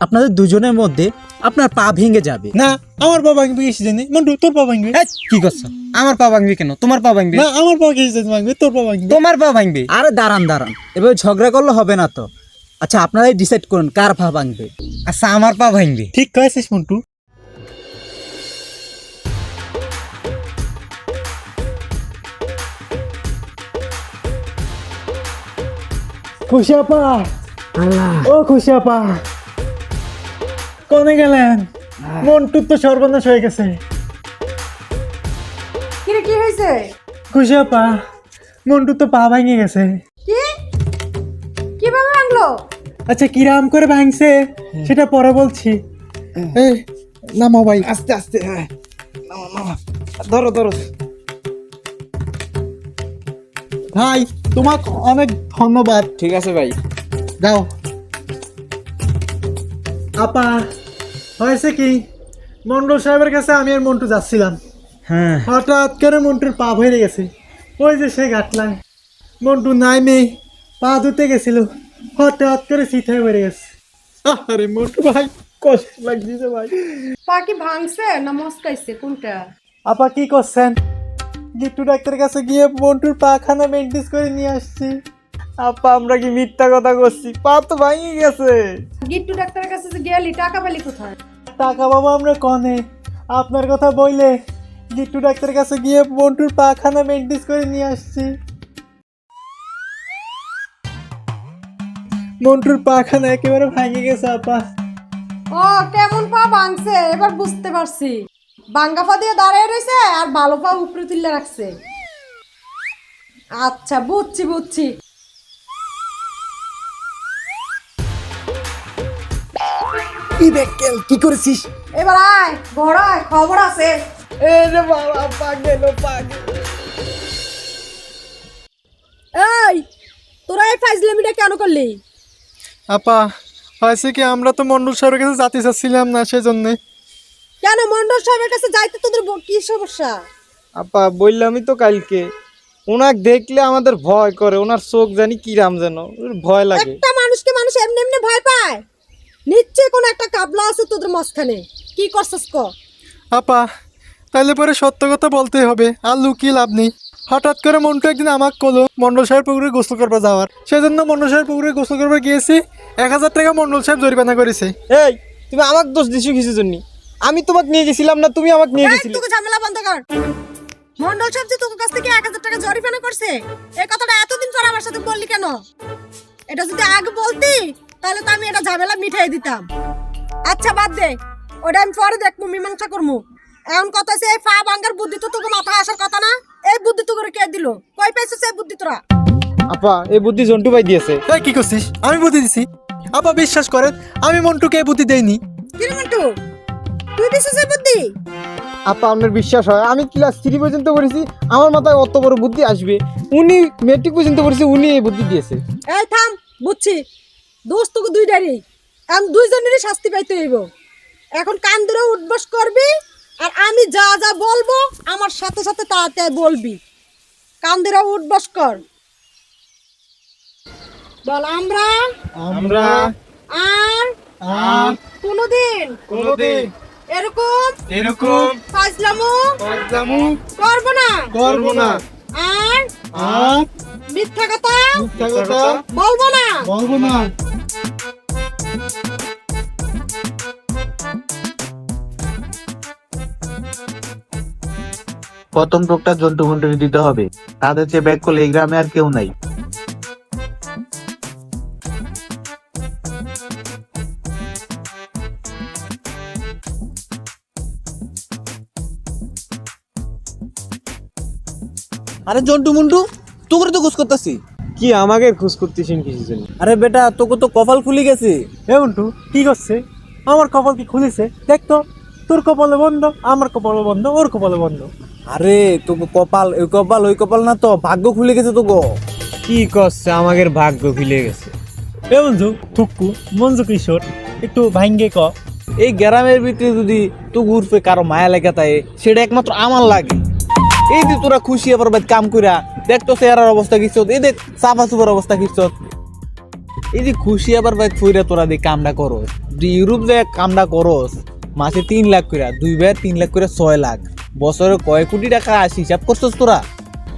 আপনাদের দুজনের মধ্যে আপনার পা ভেঙে যাবে। না আমার পা ভাঙবে কিসে জানি মন্টু তোর পা ভাঙবে। কি করছো? আমার পা ভাঙবে কেন? তোমার পা ভাঙবে। না আমার পা কিসে জানি ভাঙবে তোর পা ভাঙবে। তোমার পা ভাঙবে। আরে দাঁড়ান এবার ঝগড়া করলে হবে না তো। আচ্ছা আপনারাই ডিসাইড করুন কার পা ভাঙবে। আচ্ছা আমার পা ভাঙবে। ঠিক কয়েছিস মন্টু। খুশি আপা, ও খুশি আপা কোনে গেলেন? মন্টুর তো সর্বনাশ হয়ে গেছে। কিরে কি হয়েছে? খুশি আপা মন্টুর তো পা ভেঙে গেছে। কি কিভাবে ভাঙলো? আচ্ছা কিরাম করে ভাঙছে সেটা পরে বলছি। এই নামো ভাই, আস্তে আস্তে ধরো ধরো। ভাই তোমাকে অনেক ধন্যবাদ। ঠিক আছে ভাই। যাও। আপা হয়েছে কি, মন্ডল সাহেবের কাছে আমি আর মন্টু যাচ্ছিলাম। হ্যাঁ হঠাৎ করে মন্টুর পা ভরে গেছে। ওই যে সে ঘাটলায় মন্টু নাইমে পা ধুতে গেছিল, হঠাৎ করে চিথায় ভরে গেছে। আরে মন্টু ভাই কষ্ট লাগছে ভাই। পা কি ভাঙছে না মস্কাইছে কোনটা? আপা কি করছেন? গিট্টু ডাক্তারের কাছে গিয়ে মন্টুর পাখানা মেনটেজ করে নিয়ে আসছি। আপা আমরা কি মিথ্যা কথা করছি? পা তো ভাঙে গেছে। গিট্টু ডাক্তারের কাছে যে গেলি টাকা পেলি কোথায়? টাকা বাবা আমরা কনে আপনার কথা বইলে গিট্টু ডাক্তারের কাছে গিয়ে মন্টুর পাখানা মেনটেজ করে নিয়ে আসছি। মন্টুর পাখানা একেবারে ভাঙে গেছে আপা। ও কেমন পা ভাঙছে এবার বুঝতে পারছি। ভাঙ্গা পা দিয়ে দাঁড়িয়ে রয়েছে আর ভালো পা উপরে তুলে রাখছে। আচ্ছা বুঝছি। কি করেছিস? এবার আয় বড় আয়, খবর আছে। এই রে বাবা পা গেল পা গেল। এই তোরা এই ফাইজলামিটা কেন করলি? আপা হয়েছে কি, আমরা তো মন্ডল সাহেবের কাছে যেতে চাচ্ছিলাম না, সেজন্য। কেন মন্ডল সাহেবের কাছে যাইতে তোদের কি সমস্যা? আপা বললামই তো কালকে, ওনাকে দেখলে আমাদের ভয় করে। ওনার চোখ জানি কিরাম যেন ভয় লাগে। একটা মানুষকে মানুষ এমনি ভয় পায়? নিশ্চয় কোনো একটা কাবলা আছে তোদের মাঝখানে। কি করছস ক? আপা তাইলে পরে সত্য কথা বলতে হবে, আর লুকিয়ে লাভ নেই। হঠাৎ করে মন্টু একদিন আমাকে কলো মন্ডল সাহেব পুকুরে গোসল করবার যাওয়ার, সেজন্য মন্ডল সাহেব পুকুরে গোসল করবার গিয়েছি। 1000 টাকা মন্ডল সাহেব জরিমানা করেছে। এই তুমি আমাকে দোষ দিছো কিসের জন্য? আমি তোমাকে নিয়ে গেছিলাম না, তুমি আমাকে নিয়ে গেছিলে। তোকে ঝামেলা বন্ধ কর। মন্ডল সাহেব যে তোর কাছ থেকে 1000 টাকা জরিমানা করছে, এই কথাটা এতদিন পর আমার সাথে বললি কেন? এটা যদি আগে বলতি তাহলে তো আমি এটা ঝামেলা মিটাই দিতাম। আচ্ছা বাদ দে, ওটা আমি পরে দেখবো, মীমাংসা করবো। এমন কথা আছে, এই পা ভাঙ্গার বুদ্ধি তো তোকে মাথায় আসার কথা না। এই বুদ্ধি তো করে কে দিল? কই পাইছিস এই বুদ্ধি তোরা? আপা এই বুদ্ধি জন্টু ভাই দিয়েছে। এই কি করছিস? আমি বুদ্ধি দিছি? আপা বিশ্বাস করেন আমি মন্টুকে এই বুদ্ধি দেইনি। কি রে মন্টু, তুই দিছিস এই বুদ্ধি? আপা আপনার বিশ্বাস হয়? আমি ক্লাস 3 পর্যন্ত করেছি, আমার মাথায় অত বড় বুদ্ধি আসবে? উনি মেট্রিক পর্যন্ত করেছে, উনি এই বুদ্ধি দিয়েছে। এই থাম, বুঝছি দোষ তোকে দুইটারই। এখন দুইজনেরই শাস্তি পাইতে হইব। এখন কান ধরে উঠবস করবি, আর আমি যা যা বলবো আমার সাথে সাথে তাড়াতাড়ি বলবি। কান ধরে উঠবস কর। বল আমরা আমরা আর আর কোনোদিন কোনোদিন এরকম ফাজলামো করব না করব না আর আর মিথ্যা কথা কথা বলবো না। বলবো না। প্রথম টোকটা জন্টু মন্টুকে দিতে হবে, তাদের চেয়ে ব্যাক করলে এই গ্রামে আর কেউ নাই। আরে জন্টু মন্টু তোকে তো খোঁজ করতেছি। কি আমাকে খোঁজ করতেছেন কিসের জন্য? আরে বেটা তোকে তো কপাল খুলে গেছে। এ মন্টু কি করছে? আমার কপাল কি খুলেছে? দেখ তো, তোর কপালে বন্ধ, আমার কপালে বন্ধ, ওর কপালে বন্ধ। আরে তোকে কপাল ওই কপাল না, তো ভাগ্য খুলে গেছে তোকে। কি করছে? আমাদের ভাগ্য খুলে গেছে। এ বন্ধু থুক্কু মঞ্জু কিশোর একটু ভাঙ্গে ক। এই গ্রামের ভিতরে যদি তুই ঘুরবে কারো মায়া লেগে থাকে, সেটা একমাত্র আমার লাগে। এই যে তোরা খুশি আবার কাম কইরা দেখ তো চেহারার অবস্থা কিছত, এই দেখ সাফা সুপার অবস্থা কিছত। এই যে খুশি আবার ভাই ফুইরা তোরা দিয়ে কামটা করস, ইউরোপ যে কামটা করস, মাসে 3 লাখ করে, 2 বার 3 লাখ করে 6 লাখ, বছরে কয় কোটি টাকা আসি হিসাব করছস তোরা?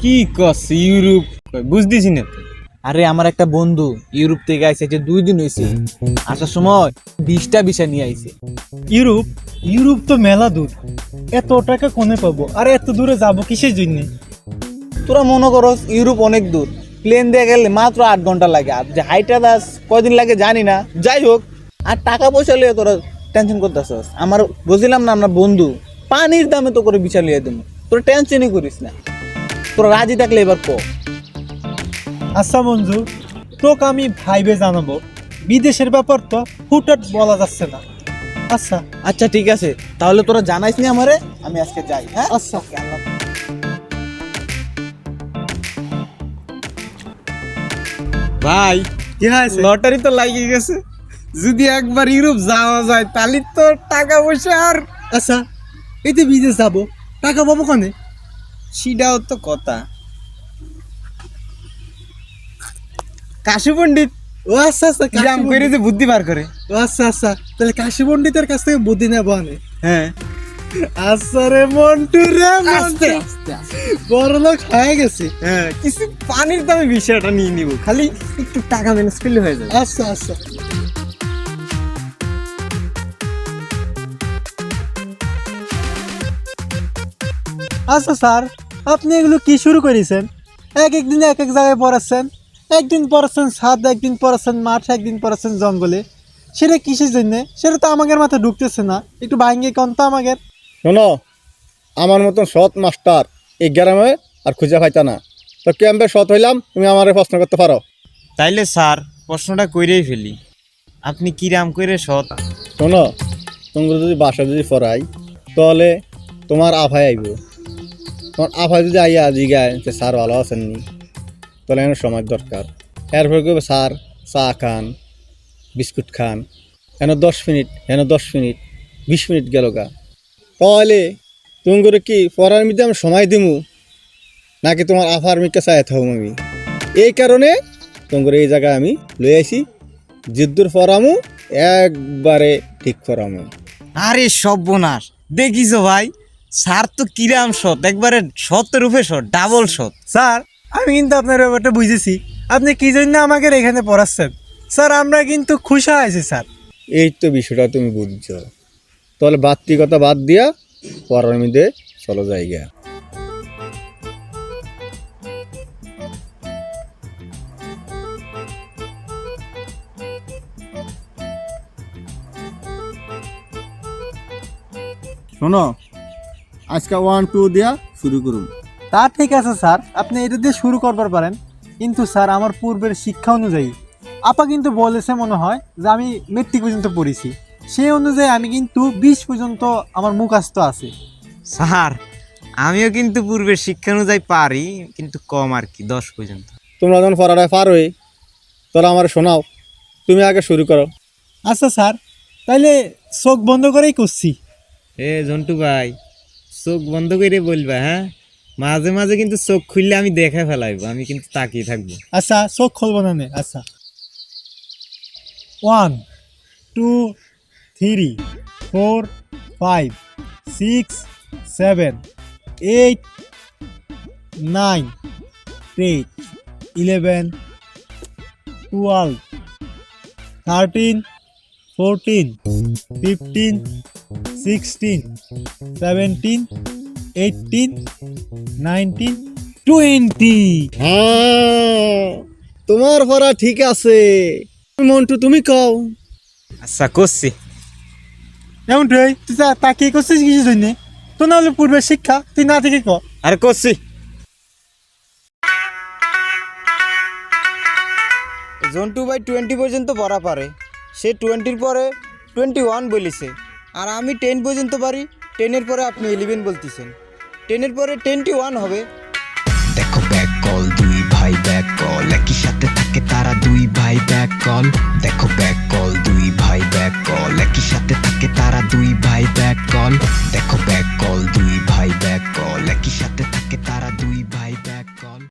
কি কস ইউরোপ বুঝতেছি না তো। আরে আমার একটা বন্ধু ইউরোপ থেকে আইছে, যে 2 দিন হয়েছে, আসার সময় 20টা ভিসা নিয়ে আইছে। ইউরোপ ইউরোপ তো মেলা দূর, এত টাকা কোনে পাবো আর এত দূরে যাব কিসের জন্য? তোরা মনে করস ইউরোপ অনেক দূর, প্লেন দিয়ে গেলে মাত্র 8 ঘন্টা লাগে, আর যে হাইটা দাস কয়দিন লাগে জানি না। যাই হোক, আর টাকা পয়সা লিয়ে তোরা টেনশন করতেছস। আমার বুঝলাম না, আমরা বন্ধু, পানির দামে তো করে বিচার লিয়ে দেবো, তোরা টেনশনই করিস না। তোরা রাজি থাকলে এবার কো। আচ্ছা মঞ্জু, তোকে আমি ভাইবে জানাবো, বিদেশের ব্যাপার তো হুটহাট বলা যাচ্ছে না। আচ্ছা আচ্ছা ঠিক আছে, তাহলে তোরা জানাইস নি আমারে, আমি আজকে যাই। হ্যাঁ আচ্ছা। ভাই কি হয়েছে? লটারি তো লাগিয়ে গেছে, যদি একবার ইউরোপ যাওয়া যায় তাহলে তো টাকা পয়সা আর আচ্ছা, এই তো বিদেশ যাবো, টাকা পাবো কানে? সেটাও তো কথা। কাশি পণ্ডিত ও আচ্ছা আচ্ছা, কিরাম করে যে বুদ্ধি বার করে। ও আচ্ছা আচ্ছা, তাহলে কাশী পণ্ডিতের কাছ থেকে বুদ্ধি নেবো আনে। হ্যাঁ আচ্ছা রে মন্টু রে, মন্টু বড় লোক হয়ে গেছে। হ্যাঁ, কিছু পানির দামে বিষয়টা নিয়ে নিব, খালি একটু টাকা ম্যানেজ করলে হয়ে যাবে। আচ্ছা আচ্ছা। আচ্ছা স্যার, আপনি এগুলো কি শুরু করেছেন? একদিন এক এক জায়গায় পড়াচ্ছেন, একদিন পড়াচ্ছেন ছাদ, একদিন পড়াচ্ছেন মাঠ, একদিন পড়াচ্ছেন জঙ্গলে। সেটা কিসের জন্য? সেটা তো আমাদের মাথায় ঢুকতেছে না, একটু ভাঙ্গে কন তো আমাদের। শোনো, আমার মতন সৎ মাস্টার এই গ্রামে আর খুঁজে পাইতা না। তো কেমবে সৎ হইলাম তুমি আমারে প্রশ্ন করতে পারো? তাইলে স্যার প্রশ্নটা কইরেই ফেলি, আপনি কিরাম করে সৎ? শোনো, তোমরা যদি বাসা যদি পড়াই, তাহলে তোমার আভাই আইব। তোমার আভাই যদি আইয়া জিগায় যে স্যার ভালো আছেননি, তাহলে এখানে সময় দরকার। এরপরে কবে স্যার চা খান, বিস্কুট খান, এন 10 মিনিট, এন 10 মিনিট, 20 মিনিট গেল গা। তাহলে তুমি করে কি পড়ার মধ্যে আমি সময় দিমু, নাকি তোমার আফার মিকে চাই থাকুম আমি? এই কারণে তোমার এই জায়গায় আমি লই আইছি, জিদ্দুর পড়ামু, একবারে ঠিক পড়ামু। আরে সর্বনাশ, দেখিছো ভাই, স্যার তো কিরাম সৎ, একবারে সতের উপরে সৎ, ডাবল সৎ। স্যার, আমি কিন্তু আপনার ব্যাপারটা বুঝেছি, আপনি কি জন্য আমাকে এখানে পড়াচ্ছেন। স্যার, আমরা কিন্তু খুশি হয়েছি স্যার। এই তো বিষয়টা তুমি বুঝছো, তাহলে বাড়তি কথা বাদ দিয়া পড়ার মধ্যে চলো জায়গা। শোনো, আজকে 1 2 দিয়া শুরু করুন। তা ঠিক আছে স্যার, আপনি এটা দিয়ে শুরু করবার পারেন, কিন্তু স্যার আমার পূর্বের শিক্ষা অনুযায়ী আপা কিন্তু বলেছে মনে হয় যে আমি মেট্রিক পর্যন্ত পড়েছি, সেই অনুযায়ী আমি কিন্তু 20 পর্যন্ত আমার মুখস্থ আছে। স্যার আমিও কিন্তু পূর্বের শিক্ষা অনুযায়ী পারি, কিন্তু কম আর কি, 10 পর্যন্ত। তোমরা যখন পড়াটা পার হই, তাহলে আমার শোনাও, তুমি আগে শুরু করো। আচ্ছা স্যার, তাইলে চোখ বন্ধ করেই করছি। এ জন্টু ভাই, চোখ বন্ধ করে বলবা, হ্যাঁ? মাঝে মাঝে কিন্তু চোখ খুললে আমি দেখে ফেলাইবো, আমি কিন্তু তাকিয়ে থাকবো। আচ্ছা, চোখ খুলবো না নে। আচ্ছা, 1 2 3 4 5 6 7 8 9 10 11 12 13 14 15 16 17 18 19 20। হ্যাঁ, তোমার পড়া ঠিক আছে মন্টু, তুমি কও। আচ্ছা করছি। এমন তুই তাকিয়ে করছিস কিছু জন্য? তো না হলে পূর্বের শিক্ষা তুই না থেকে ক। আরে করছি। জন্টু ভাই 20 পর্যন্ত পড়া পারে, সে 20-র পরে 21 বলেছে, আর আমি 10 পর্যন্ত পারি, 10-এর পরে আপনি 11 বলতেছেন, 10-এর পরে 21 হবে। দেখো ব্যাক কল, দুই ভাই ব্যাক কল, একই সাথে থাকে তারা দুই ভাই ব্যাক কল। দেখো ব্যাক কল, দুই ভাই ব্যাক কল, একই সাথে থাকে তারা দুই ভাই ব্যাক কল। দেখো ব্যাক কল, দুই ভাই ব্যাক কল, একই সাথে থাকে তারা দুই ভাই ব্যাক কল।